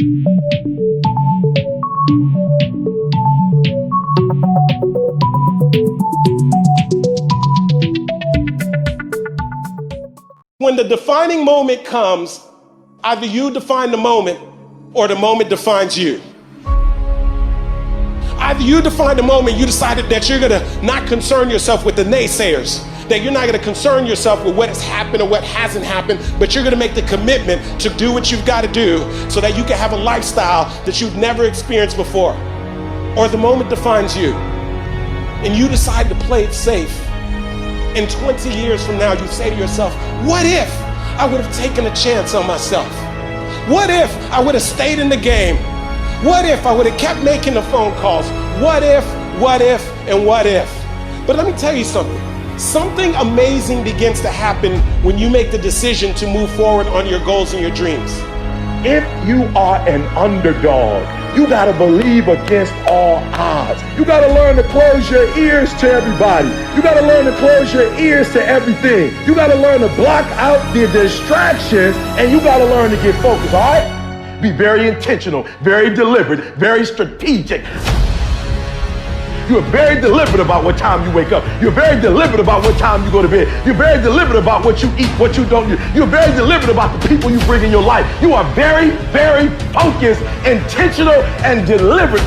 When the defining moment comes, either you define the moment or the moment defines you. Either you define the moment, you decided that you're gonna not concern yourself with the naysayers, that you're not gonna concern yourself with what has happened or what hasn't happened, but you're gonna make the commitment to do what you've gotta do so that you can have a lifestyle that you've never experienced before. Or the moment defines you, and you decide to play it safe. And 20 years from now, you say to yourself, what if I would have taken a chance on myself? What if I would have stayed in the game? What if I would have kept making the phone calls? What if, and what if? But let me tell you something. Something amazing begins to happen when you make the decision to move forward on your goals and your dreams. If you are an underdog, you gotta believe against all odds. You gotta learn to close your ears to everybody. You gotta learn to close your ears to everything. You gotta learn to block out the distractions, and you gotta learn to get focused, all right? Be very intentional, very deliberate, very strategic. You are very deliberate about what time you wake up. You're very deliberate about what time you go to bed. You're very deliberate about what you eat, what you don't eat. You're very deliberate about the people you bring in your life. You are very, very focused, intentional, and deliberate.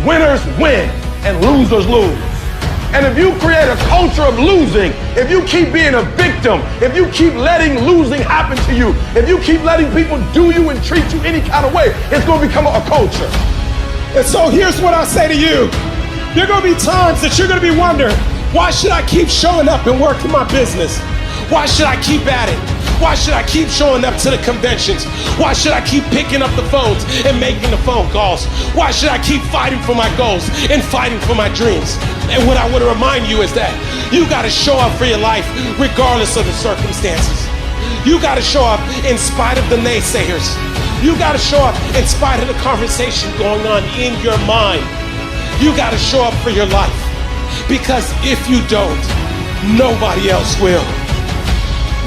Winners win and losers lose. And if you create a culture of losing, if you keep being a victim, if you keep letting losing happen to you, if you keep letting people do you and treat you any kind of way, it's going to become a culture. And so here's what I say to you. There are going to be times that you're going to be wondering, why should I keep showing up and working my business? Why should I keep at it? Why should I keep showing up to the conventions? Why should I keep picking up the phones and making the phone calls? Why should I keep fighting for my goals and fighting for my dreams? And what I want to remind you is that you got to show up for your life regardless of the circumstances. You got to show up in spite of the naysayers. You got to show up in spite of the conversation going on in your mind. You got to show up for your life, because if you don't, nobody else will.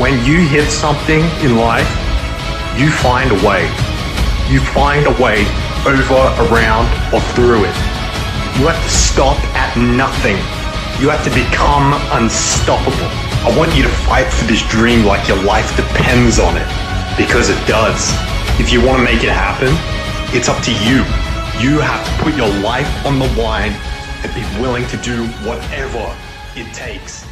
When you hit something in life, you find a way. You find a way over, around, or through it. You have to stop at nothing. You have to become unstoppable. I want you to fight for this dream like your life depends on it, because it does. If you want to make it happen, it's up to you. You have to put your life on the line and be willing to do whatever it takes.